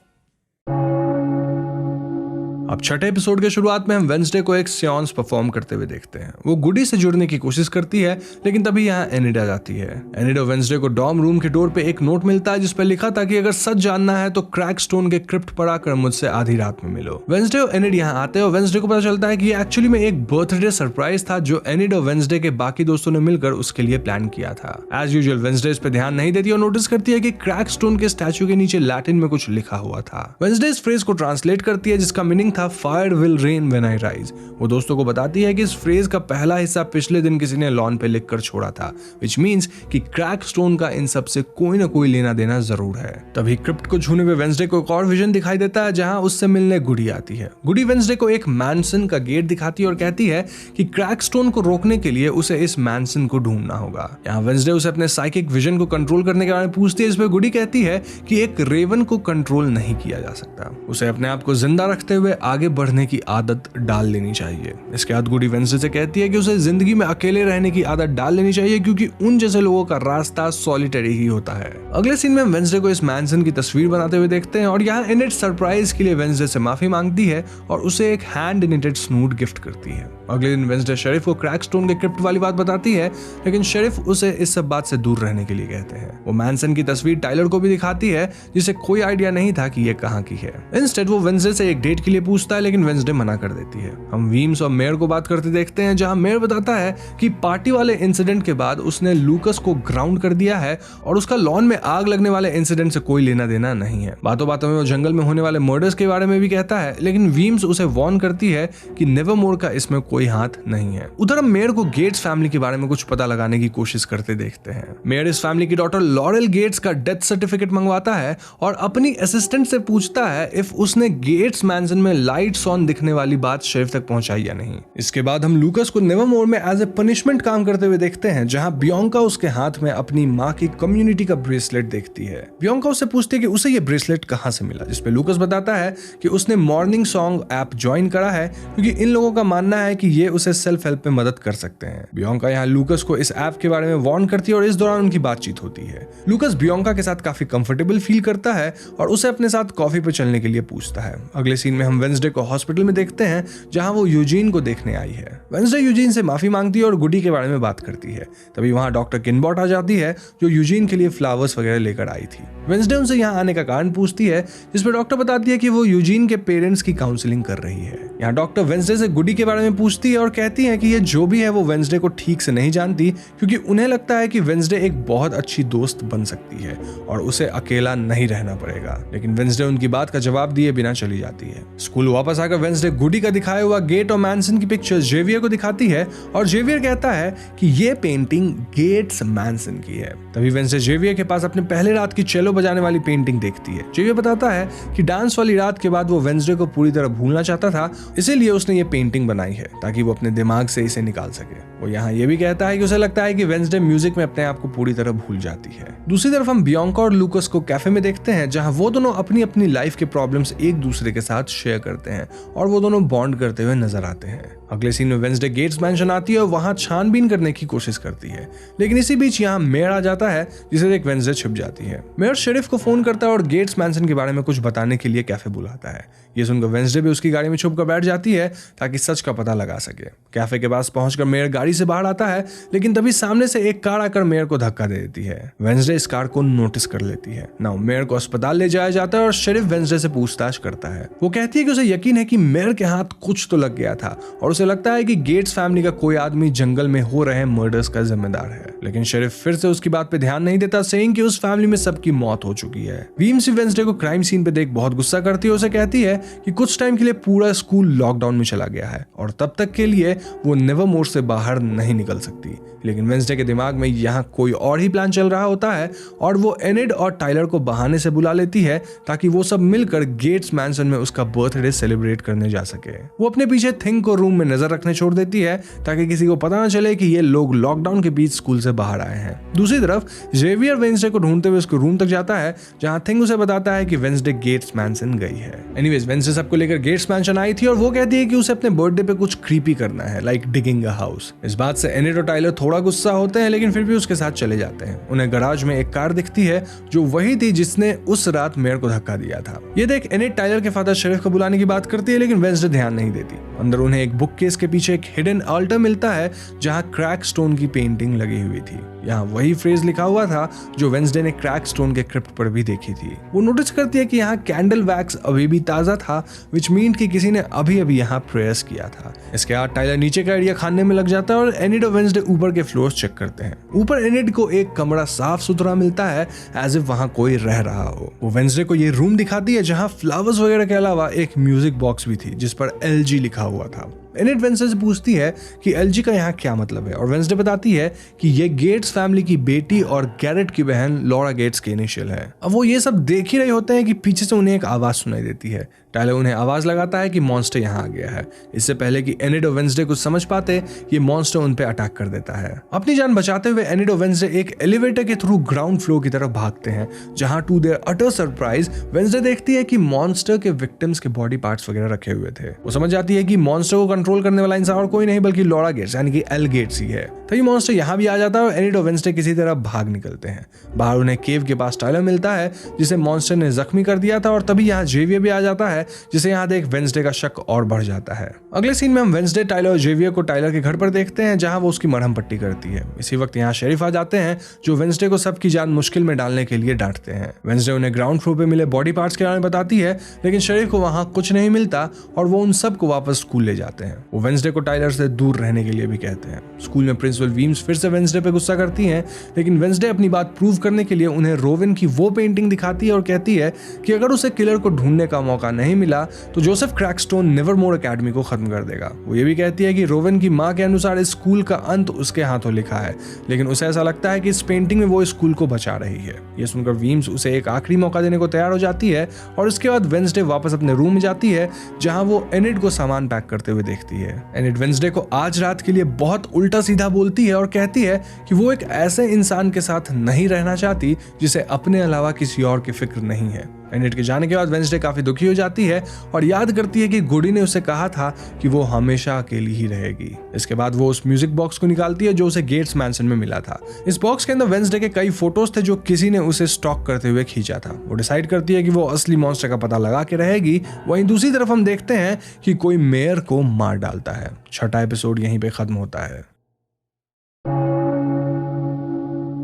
अब 6ठे एपिसोड के शुरुआत में हम वेंसडे को एक सेंस परफॉर्म करते हुए देखते हैं। वो गुडी से जुड़ने की कोशिश करती है, लेकिन तभी यहाँ एनिड आ जाती है। एनिड और वेंसडे को डॉर्म रूम के डोर पे एक नोट मिलता है, जिस पर लिखा था कि अगर सच जानना है तो क्रैक स्टोन के क्रिप्ट पर आकर मुझसे आधी रात में मिलो। वेंसडे और एनिड यहाँ आते हैं और वेंसडे को पता चलता है कि ये एक्चुअली में एक बर्थडे सरप्राइज था, जो एनिड और वेंसडे के बाकी दोस्तों ने मिलकर उसके लिए प्लान किया था। एज यूजुअल वेंसडे इस पे ध्यान नहीं देती और नोटिस करती है कि क्रैक स्टोन के स्टैचू के नीचे लैटिन में कुछ लिखा हुआ था। वेंसडे इस फ्रेज को ट्रांसलेट करती है, जिसका मीनिंग था fire will rain when I rise. वो दोस्तों को बताती है कि इस फ्रेज का पहला हिस्सा पिछले दिन किसी ने लॉन पे लिखकर छोड़ा था, व्हिच मींस कि क्रैक स्टोन का इन सब से कोई ना कोई लेना देना जरूर है। तभी क्रिप्ट को छूने पे वेंसडे को एक और विजन दिखाई देता है, जहां उससे मिलने गुडी आती है। गुडी वेंसडे को एक मैंसन का गेट दिखाती है और कहती है कि क्रैक स्टोन को रोकने के लिए उसे इस मैंसन को ढूंढना होगा। यहाँ वेंसडे उसे अपने साइकिक विजन को कंट्रोल करने के बारे में पूछती है, इसमें गुडी कहती है कि एक रेवन को कंट्रोल नहीं किया जा सकता, उसे अपने आप को जिंदा रखते हुए आगे बढ़ने की आदत डाल लेनी चाहिए। इसके बाद गुडी वेंसडे से कहती है कि उसे जिंदगी में अकेले रहने की आदत डाल लेनी चाहिए, क्योंकि उन जैसे लोगों का रास्ता सॉलिटरी ही होता है। अगले सीन में वेंसडे को इस मैंसन की तस्वीर बनाते हुए देखते हैं और यहाँ एनिड सरप्राइज के लिए वेंसडे से माफी मांगती है और उसे एक हैंड निटेड स्नूट गिफ्ट करती है। अगले दिन वेंसडे शेरिफ को क्रैक स्टोन के क्रिप्ट वाली बात बताती है, लेकिन शेरिफ उसे इस सब बात से दूर रहने के लिए कहते हैं। वो मैंसन की तस्वीर टाइलर को भी दिखाती है, जिसे कोई आइडिया नहीं था कि ये कहाँ की है। इंस्टेड वो वेंसडे से एक डेट के लिए पूछता है, लेकिन वेंसडे मना कर देती है। हम वीम्स और मेयर को बात करते देखते हैं, जहां मेयर बताता है कि पार्टी वाले इंसिडेंट के बाद उसने लूकस को ग्राउंड कर दिया है और उसका लॉन में आग लगने वाले इंसिडेंट से कोई लेना देना नहीं है। बातों बातों में वो जंगल में होने वाले मर्डर्स के बारे में भी कहता है, लेकिन वीम्स उसे वार्न करती है कि नेवरमोर का इसमें कोई हाथ नहीं है। उधर हम मेयर को गेट्स फैमिली के बारे में कुछ पता लगाने की कोशिश करते देखते हैं। मेयर इस फैमिली की डॉटर लॉरेल गेट्स का डेथ सर्टिफिकेट मंगवाता है और अपनी असिस्टेंट से पूछता है इफ उसने गेट्स मैंसन में लाइट्स ऑन दिखने वाली बात शेरिफ तक पहुंचाई या नहीं। इसके बाद हम लूकस को नेवरमोर में एज ए पनिशमेंट काम करते हुए देखते हैं, जहां बियांका उसके हाथ में अपनी माँ की कम्युनिटी का ब्रेसलेट देखती है। बियांका उससे पूछती है कि उसे ये ब्रेसलेट कहां से मिला, जिसपे लूकस बताता है कि उसने मॉर्निंग सॉन्ग ऐप ज्वाइन करा है, क्योंकि इन लोगों का मानना है कि ये उसे सेल्फ हेल्प में मदद कर सकते हैं। बियांका यहाँ लूकस को इस ऐप के बारे में वार्न करती है और इस दौरान उनकी बातचीत होती है। लूकस बियांका के साथ काफी कंफर्टेबल फील करता है और उसे अपने साथ कॉफी पे चलने के लिए पूछता है। अगले सीन में हम वेंसडे को हॉस्पिटल में देखते हैं, जहां वो यूजीन को देखने आई है। वेंसडे यूजीन से माफी मांगती है और गुडी के बारे में बात करती है। तभी वहां डॉक्टर किनबॉट आ जाती है, जो यूजीन के लिए फ्लावर्स वगैरह लेकर आई थी। वेंसडे उनसे यहाँ आने का कारण पूछती है, जिसपे डॉक्टर बताती है कि वो यूजीन के पेरेंट्स की काउंसलिंग कर रही है। यहाँ डॉक्टर वेंसडे से गुडी के बारे में पूछती पूछती है और कहती है कि ये जो भी है वो वेंसडे को ठीक से नहीं जानती, क्योंकि उन्हें लगता है कि वेंसडे एक बहुत अच्छी दोस्त बन सकती है और उसे अकेला नहीं रहना पड़ेगा। लेकिन वेंसडे उनकी बात का जवाब दिए बिना चली जाती है। स्कूल वापस आकर वेंसडे गुडी का दिखाया हुआ गेट और मैनसन की पिक्चर जेवियर को दिखाती है और जेवियर कहता है कि ये पेंटिंग गेट्स मैनसन की है। तभी वेंसडे जेवियर के पास अपने पहले रात की चेलो बजाने वाली पेंटिंग देखती है। जेवियर बताता है कि डांस वाली रात के बाद वो वेंसडे को पूरी तरह भूलना चाहता था, इसीलिए उसने ये पेंटिंग बनाई है ताकि वो अपने दिमाग से इसे निकाल सके। वो यहाँ ये भी कहता है कि उसे लगता है कि वेंसडे म्यूजिक में अपने आप को पूरी तरह भूल जाती है। दूसरी तरफ हम बियांका और लूकस को कैफे में देखते हैं, जहां वो दोनों अपनी अपनी लाइफ के प्रॉब्लम्स एक दूसरे के साथ शेयर करते हैं और वो दोनों बॉन्ड करते हुए नजर आते हैं। अगले सीन में वेंसडे गेट्स मैंशन आती है और वहां छानबीन करने की कोशिश करती है, लेकिन इसी बीच यहाँ मेयर आ जाता है, जिसे देख वेंसडे छिप जाती है। मेयर शेरिफ को फोन करता है और गेट्स मैनसन के बारे में कुछ बताने के लिए कैफे बुलाता है। ये सुनकर वेंसडे भी उसकी गाड़ी में छुप कर बैठ जाती है ताकि सच का पता लगा सके। कैफे के पास पहुंचकर मेयर गाड़ी से बाहर आता है, लेकिन तभी सामने से एक कार आकर मेयर को धक्का दे देती है। वेंसडे इस कार को नोटिस कर लेती है। नाउ मेयर को अस्पताल ले जाया जाता है और शेरिफ वेंसडे से पूछताछ करता है। वो कहती है कि उसे यकीन है कि मेयर के हाथ कुछ तो लग गया था और उसे लगता है कि गेट्स फैमिली का कोई आदमी जंगल में हो रहे मर्डर्स का जिम्मेदार है। लेकिन शेरिफ फिर से उसकी बात पे ध्यान नहीं देता, सेइंग कि उस फैमिली में सबकी मौत हो चुकी है। वीम्स वेंसडे को क्राइम सीन पे देख बहुत गुस्सा करती है। उसे कहती है कि कुछ टाइम के लिए पूरा स्कूल लॉकडाउन में चला गया है और तब तक के लिए वो नेवरमोर से बाहर नहीं निकल सकती। लेकिन वेंसडे के दिमाग में यहाँ कोई और ही प्लान चल रहा होता है और वो एनिड और टाइलर को बहाने से बुला लेती है ताकि वो सब मिलकर गेट्स मैनसन में उसका बर्थडे सेलिब्रेट करने जा सके। वो अपने पीछे थिंग को रूम में नजर रखने छोड़ देती है ताकि किसी को पता ना चले कि ये लोग लॉकडाउन के बीच स्कूल से बाहर आए हैं। दूसरी तरफ जेवियर वेंसडे को ढूंढते हुए उसके रूम तक जाता है, जहां थिंग उसे बताता है कि वेंसडे गेट्स मैनसन गई है। एनीवेज वेंसडे सबको लेकर गेट्स मैनसन आई थी और वो कहती है कि उसे अपने बर्थडे पे कुछ क्रीपी करना है, लाइक डिगिंग अ हाउस। इस बात से एनिड और टाइलर थोड़ा गुस्सा होते हैं, लेकिन फिर भी उसके साथ चले जाते हैं। उन्हें गराज में एक कार दिखती है जो वही थी जिसने उस रात मेयर को धक्का दिया था। ये देख एनिड टाइलर के फादर शेरिफ को बुलाने की बात करती है, लेकिन वेंसडे ध्यान नहीं देती। अंदर उन्हें एक बुक केस के पीछे एक हिडन अल्टर मिलता है जहां क्रैक स्टोन की पेंटिंग लगी हुई थी। यहाँ वही फ्रेज लिखा हुआ था जो वेंसडे ने क्रैक स्टोन के क्रिप्ट पर भी देखी थी। वो नोटिस करती है कि यहाँ कैंडल वैक्स अभी भी ताजा था, विच मीन कि किसी ने अभी अभी यहाँ प्रेयर्स किया था। इसके बाद टाइलर नीचे का एरिया खाने में लग जाता है और एनिड और वेंसडे ऊपर के फ्लोर्स चेक करते हैं। ऊपर एनिड को एक कमरा साफ सुथरा मिलता है, एज इफ वहां कोई रह रहा हो। वो वेंसडे को ये रूम दिखाती है जहां फ्लावर्स वगैरह के अलावा एक म्यूजिक बॉक्स भी थी जिस पर LG लिखा हुआ था। एनिड वेंसडे से पूछती है कि LG का यहाँ क्या मतलब है और वेंसडे बताती है कि ये गेट्स फैमिली की बेटी और गैरेट की बहन लॉरा गेट्स के इनिशियल है। अब वो ये सब देख ही रहे होते हैं कि पीछे से उन्हें एक आवाज सुनाई देती है। टाइलर उन्हें आवाज लगाता है कि मॉन्स्टर यहाँ आ गया है। इससे पहले कि एनिड और वेंसडे कुछ समझ पाते, ये मॉन्स्टर उन पे अटैक कर देता है। अपनी जान बचाते हुए एनिड और वेंसडे एक एलिवेटर के थ्रू ग्राउंड फ्लोर की तरफ भागते हैं, जहां to their utter surprise Wednesday देखती है कि मॉन्स्टर के विक्टिम्स के बॉडी पार्ट्स वगैरह रखे हुए थे। वो समझ जाती है कि मॉन्स्टर को कंट्रोल करने वाला इंसान और कोई नहीं बल्कि लॉरा गेट्स यानी कि एल गेट्स ही है। तभी मॉन्स्टर यहाँ भी आ जाता है और एनिड और वेंसडे किसी तरह भाग निकलते हैं। बाहर उन्हें केव के पास टाइलर मिलता है जिसे मॉन्स्टर ने जख्मी कर दिया था और तभी यहाँ जेवियर भी आ जाता है, जिसे यहाँ देख वेंसडे का शक और बढ़ जाता है। अगले सीन में हम वेंसडे टाइलर और जेवियर को टाइलर के घर पर देखते हैं जहां वो उसकी मरहम पट्टी करती है। इसी वक्त यहाँ शेरिफ आ जाते हैं जो वेंसडे को सबकी जान मुश्किल में डालने के लिए डांटते हैं। वेंसडे उन्हें ग्राउंड फ्लोर पे मिले बॉडी पार्ट्स के बारे में बताती है, लेकिन शेरिफ को वहां कुछ नहीं मिलता और वो उन सबको वापस स्कूल ले जाते हैं। वो वेंसडे को टाइलर से दूर रहने के लिए भी कहते हैं। स्कूल में प्रिंसिपल वीम्स फिर से वेंसडे पे गुस्सा करती हैं, लेकिन वेंसडे अपनी बात प्रूव करने के लिए उन्हें रोविन की वो पेंटिंग दिखाती है और कहती है कि अगर उसे किलर को ढूंढने का मौका नहीं मिला तो जोसेफ क्रैकस्टोन नेवरमोर एकेडमी को खत्म कर देगा। वो ये भी कहती है कि रोविन की मां के अनुसार इस स्कूल का अंत उसके हाथों लिखा है, लेकिन उसे ऐसा लगता है कि इस पेंटिंग में वो इस स्कूल को बचा रही है। ये सुनकर वीम्स उसे एक आखिरी मौका देने को तैयार हो जाती है और इसके बाद वेंसडे वापस अपने रूम में जाती है जहां वो एनिड को सामान पैक करते हुए देखती है। एनिड वेंसडे को आज रात के लिए बहुत उल्टा सीधा बोलती है और कहती है कि वो एक ऐसे इंसान के साथ नहीं रहना चाहती जिसे अपने अलावा किसी और की फिक्र नहीं है। एनिड के जाने के बाद वेंसडे काफी दुखी हो जाती है और याद करती है कि गुडी ने उसे कहा था कि वो हमेशा अकेली ही रहेगी। इसके बाद वो उस म्यूजिक बॉक्स को निकालती है जो उसे गेट्स मैनसन में मिला था। इस बॉक्स के अंदर वेंसडे के कई फोटोज थे जो किसी ने उसे स्टॉक करते हुए खींचा था। वो डिसाइड करती है कि वो असली मॉन्स्टर का पता लगा के रहेगी। वहीं दूसरी तरफ हम देखते हैं कि कोई मेयर को मार डालता है। 6वां एपिसोड यहीं पे खत्म होता है।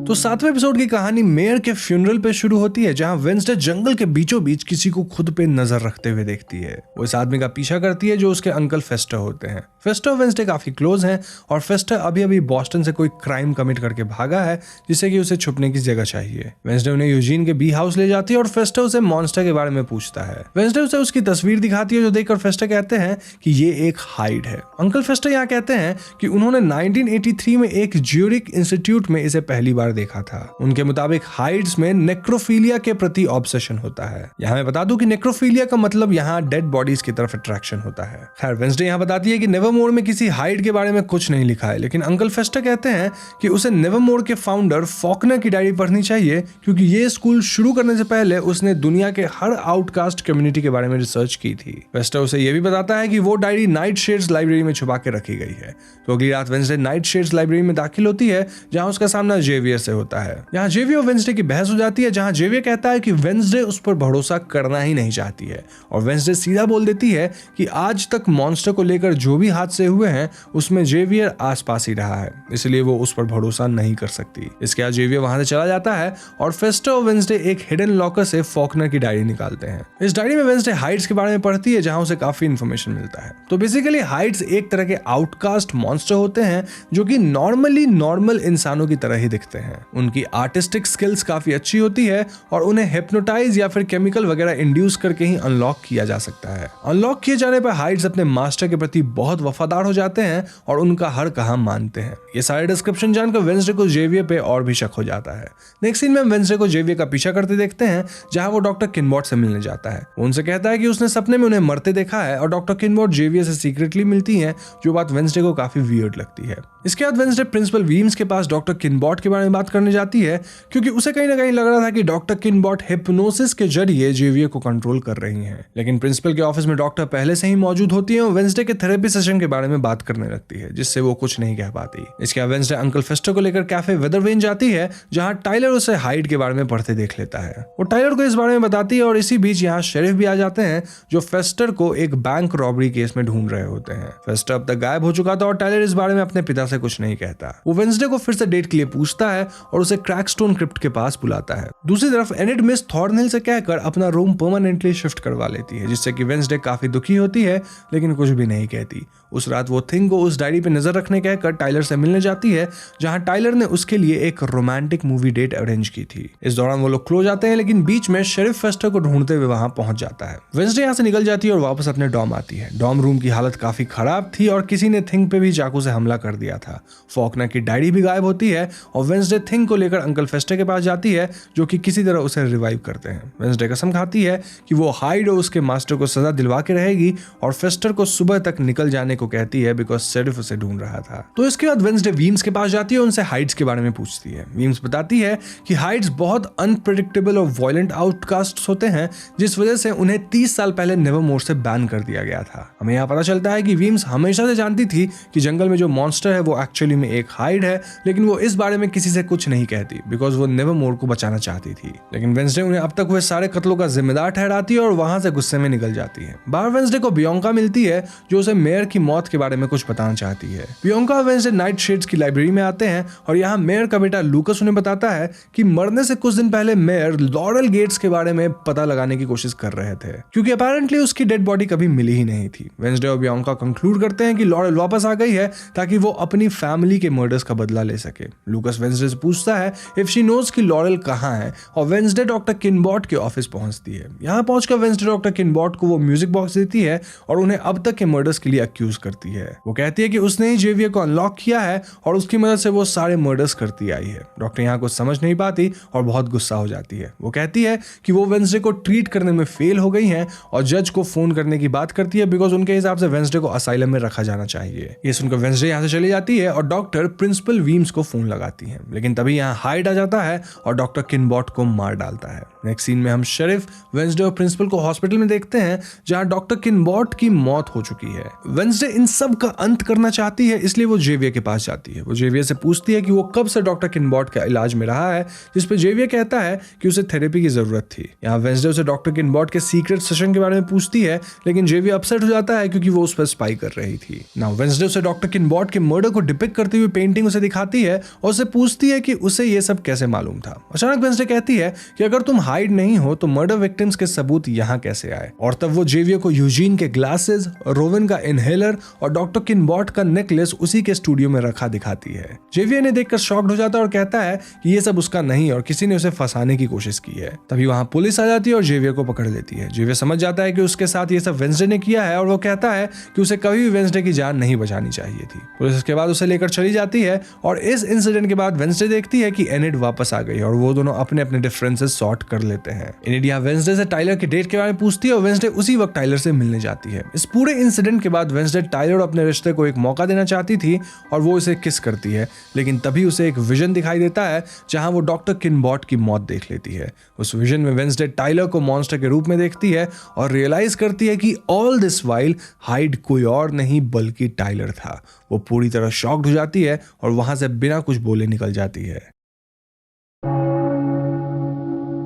तो 7वें एपिसोड की कहानी मेयर के फ्यूनरल पे शुरू होती है, जहां वेंसडे जंगल के बीचों बीच किसी को खुद पे नजर रखते हुए देखती है। वो इस आदमी का पीछा करती है जो उसके अंकल फेस्टर होते हैं। फेस्टर और वेंसडे काफी क्लोज हैं और फेस्टर अभी अभी बॉस्टन से कोई क्राइम कमिट करके भागा है जिससे कि उसे छुपने की जगह चाहिए। वेंसडे उन्हें यूजीन के बी हाउस ले जाती है और फेस्टर उसे मॉन्स्टर के बारे में पूछता है। वेंसडे उसे उसकी तस्वीर दिखाती है जो देखकर फेस्टर कहते हैं कि ये एक हाइड है। अंकल फेस्टर यहाँ कहते हैं कि उन्होंने 1983 में एक ज्यूरिक इंस्टीट्यूट में इसे पहली बार देखा था। उनके मुताबिक हाइड्स में नेक्रोफिलिया के प्रति ऑब्सेशन होता है। यहाँ मैं बता दूं कि नेक्रोफिलिया का मतलब यहाँ डेड बॉडीज की तरफ अट्रैक्शन होता है। खैर वेंसडे यहाँ बताती है कि नेवरमोर में किसी हाइड के बारे में कुछ नहीं लिखा है, लेकिन अंकल फेस्टर कहते हैं कि उसे नेवरमोर के फाउंडर फॉकनर की डायरी पढ़नी चाहिए क्योंकि ये स्कूल शुरू करने से पहले उसने दुनिया के हर आउटकास्ट कम्युनिटी के बारे में रिसर्च की थी। फेस्टर उसे यह भी बताता है कि वो डायरी नाइट शेड्स लाइब्रेरी में छुपा के रखी गई है। तो अगली रात वेंसडे नाइट शेड्स लाइब्रेरी में दाखिल होती है जहां उसका सामना जेवियर से होता है। यहाँ जेवियर और वेंसडे की बहस हो जाती है, जहां जेवियर कहता है कि वेंसडे उस पर भरोसा करना ही नहीं चाहती है और वेंसडे सीधा बोल देती है कि आज तक मॉन्स्टर को लेकर जो भी हादसे हुए हैं उसमें जेवियर आसपास ही रहा है, इसलिए वो उस पर भरोसा नहीं कर सकती। इसके बाद जेवियर वहां से चला जाता है और फेस्टर और वेंसडे एक हिडन लॉकर से फॉकनर की डायरी निकालते हैं। इस डायरी में वेंसडे हाइड्स के बारे में पढ़ती है जहां उसे काफी इंफॉर्मेशन मिलता है। तो बेसिकली हाइड्स एक तरह के आउटकास्ट मॉन्स्टर होते हैं जो कि नॉर्मल इंसानों की तरह ही दिखते हैं। उनकी आर्टिस्टिक स्किल्स काफी अच्छी होती है और उन्हें हिप्नोटाइज या फिर केमिकल वगैरह इंड्यूस करके ही अनलॉक किया जा सकता है। अनलॉक किए जाने पर हाइड्स अपने मास्टर के प्रति बहुत वफादार हो जाते हैं और उनका हर कहा मानते हैं। ये सारे डिस्क्रिप्शन जानकर वेंसडे को जेवियर पे और भी शक हो जाता है। नेक्स्ट सीन में वेंसडे को जेवियर का पीछा करते देखते हैं जहां वो डॉक्टर किनबॉट से मिलने जाता है। वो उनसे कहता है कि उसने सपने में उन्हें मरते देखा है और डॉक्टर किनबॉट जेवियर से सीक्रेटली मिलती है, जो बात वेंसडे को काफी वियर्ड लगती है। इसके बाद वेंसडे प्रिंसिपल वीम्स के पास डॉक्टर किनबॉट के बारे में बात करने जाती है क्योंकि उसे कहीं ना कहीं लग रहा था कि डॉक्टर किनबॉट हिप्नोसिस के जरिए जेवियर को कंट्रोल कर रही हैं। लेकिन प्रिंसिपल के ऑफिस में डॉक्टर पहले से ही मौजूद होती है और वेंसडे के थेरेपी सेशन के बारे में बात करने लगती है, जिससे वो कुछ नहीं कह पाती। इसके बाद वेंसडे अंकल फेस्टर को लेकर कैफे वेदरवेन जाती है जहां टाइलर उसे हाइड के बारे में पढ़ते देख लेता है। वो टाइलर को इस बारे में बताती है और इसी बीच यहाँ शेरिफ भी आ जाते हैं जो फेस्टर को एक बैंक रॉबरी केस में ढूंढ रहे होते हैं। फेस्टर अब तक गायब हो चुका था और टाइलर इस बारे में अपने पिता से कुछ नहीं कहता। वो वेंसडे को फिर से डेट के लिए पूछता है और उसे क्रैकस्टोन क्रिप्ट के पास बुलाता है। दूसरी तरफ एनिड मिस थॉर्नहिल से कहकर अपना रूम परमानेंटली शिफ्ट करवा लेती है, जिससे कि वेंसडे काफी दुखी होती है लेकिन कुछ भी नहीं कहती। उस रात वो थिंग को उस डायरी पे नजर रखने कहकर टाइलर से मिलने जाती है जहां टाइलर ने उसके लिए एक रोमांटिक मूवी डेट अरेंज की थी। इस दौरान वो लोग क्लोज जाते हैं लेकिन बीच में शेरिफ फेस्टर को ढूंढते हुए वहां पहुंच जाता है। वेंसडे यहाँ से निकल जाती है और वापस अपने डॉम आती है। डॉम रूम की हालत काफी खराब थी और किसी ने थिंग पे भी चाकू से हमला कर दिया था। फॉकनर की डायरी भी गायब होती है और वेंसडे थिंग को लेकर अंकल फेस्टर के पास जाती है जो कि किसी तरह उसे रिवाइव करते हैं। वेंसडे कसम खाती है कि वो हाइड और उसके मास्टर को सजा दिलवा के रहेगी और फेस्टर को सुबह तक निकल जाने को कहती है बिकॉज शेरिफ उसे ढूंढ रहा था। तो इसके बाद वेंसडे वीम्स के पास जाती है और उनसे हाइड्स के बारे में पूछती है। वीम्स बताती है कि हाइड्स बहुत अनप्रेडिक्टेबल और वायलेंट आउटकास्ट्स होते हैं जिस वजह से उन्हें 30 साल पहले नेवरमोर से बैन कर दिया गया था। हमें यहाँ पता चलता है कि वीम्स हमेशा से जानती थी कि जंगल में जो मॉन्स्टर है वो एक्चुअली में एक हाइड है, लेकिन वो इस बारे में किसी से कुछ नहीं कहती बिकॉज वो नेवरमोर को बचाना चाहती थी। लेकिन वेंसडे उन्हें अब तक हुए सारे कत्लों का जिम्मेदार ठहराती है और वहां से गुस्से में निकल जाती है। बाहर वेंसडे को बियॉन्का मिलती है जो उसे मेयर की मौत के बारे में कुछ बताना चाहती है। बियॉन्का और वेंसडे नाइट शेड्स की लाइब्रेरी में आते हैं और यहाँ मेयर का बेटा लूकस उन्हें बताता है कि मरने से कुछ दिन पहले मेयर लॉरेल गेट्स के बारे में पता लगाने की कोशिश कर रहे थे क्योंकि अपेरेंटली उसकी डेड बॉडी कभी मिली ही नहीं थी। वेंसडे और बियॉन्का कंक्लूड करते हैं कि लॉरेल वापस आ गई है ताकि वो अपनी फैमिली के मर्डर्स का बदला ले सके। लूकस वेंसडे से पूछता है इफ शी नोज कि लॉरेल कहाँ है और वेंसडे डॉक्टर किनबॉट के ऑफिस पहुंचती है। यहाँ पहुंचकर वेंसडे डॉक्टर किनबॉट को वो म्यूजिक बॉक्स देती है और उन्हें अब तक के मर्डर्स के लिए अक्यूज करती है। वो कहती है कि उसने ही जेवियर को अनलॉक किया है और उसकी मदद से वो सारे मर्डर्स करती आई है। डॉक्टर यहाँ कुछ समझ नहीं पाती और बहुत गुस्सा हो जाती है। वो कहती है कि वो वेंसडे को ट्रीट करने में फेल हो गई हैं और जज को फोन करने की बात करती है बिकॉज उनके हिसाब से वेंसडे को असाइलम में रखा जाना चाहिए। ये सुनकर वेंसडे यहाँ से चली जाती है और डॉक्टर प्रिंसिपल वीम्स को फोन लगाती है, लेकिन तभी यहाँ हाइड आ जाता है और डॉक्टर किनबॉट को मार डालता है। नेक्स्ट सीन में हम शेरिफ, वेंसडे और प्रिंसिपल को हॉस्पिटल में देखते हैं जहां डॉक्टर किनबॉट की मौत हो चुकी है। वेंसडे इन सब का अंत करना चाहती है इसलिए वो जेवियर के पास जाती है। वो जेवियर से पूछती है कि वो कब से डॉक्टर किनबॉट का इलाज में रहा है, जिस पे जेवियर कहता है कि उसे थेरेपी की जरूरत थी। यहाँ वेंसडे उसे डॉक्टर किनबॉट के सीक्रेट सेशन के बारे में पूछती है लेकिन जेवियर अपसेट हो जाता है क्योंकि वो उस पर स्पाई कर रही थी। नाउ वेंसडे उसे डॉक्टर किनबॉट के मर्डर को डिपिक्ट करती हुई पेंटिंग उसे दिखाती है और उसे पूछती है कि उसे ये सब कैसे मालूम था। अचानक वेंसडे कहती है कि अगर तुम हाइड नहीं हो तो मर्डर विक्टिम्स के सबूत यहाँ कैसे आए, और तब वो जेवियर को यूजीन के ग्लासेस, रोवन का इनहेलर और डॉक्टर किनबॉट का नेकलेस उसी के स्टूडियो में रखा दिखाती है। जेवियर ने देखकर शॉक्ड हो जाता है और कहता है कि ये सब उसका नहीं और किसी ने उसे फंसाने की कोशिश की है। तभी वहां पुलिस आ जाती है और जेवियर को पकड़ लेती है। जेवियर समझ जाता है कि उसके साथ ये सब वेंसडे ने किया है और वो कहता है कि उसे कभी भी वेंसडे की जान नहीं बचानी चाहिए थी। पुलिस इसके बाद उसे लेकर चली जाती है और इस इंसिडेंट के बाद वेंसडे देखती है कि एनिड वापस आ गई और वो दोनों अपने अपने डिफरेंसेस सॉर्ट कर लेते हैं। एनिड यहाँ वेंसडे से टाइलर के डेट के बारे में पूछती है और वेंसडे उसी वक्त टाइलर से मिलने जाती है। इस पूरे इंसिडेंट के बाद वेंसडे टाइलर अपने रिश्ते को एक मौका देना चाहती थी और वो उसे किस करती है, लेकिन तभी उसे एक विजन दिखाई देता है जहां वो डॉक्टर किनबॉट की मौत देख लेती है। उस विजन में वेंसडे टाइलर को मॉन्स्टर के रूप में देखती है और रियलाइज करती है कि ऑल दिस वाइल हाइड कोई और नहीं बल्कि टाइलर था। वो पूरी तरह शॉक्ड हो जाती है और वहां से बिना कुछ बोले निकल जाती है।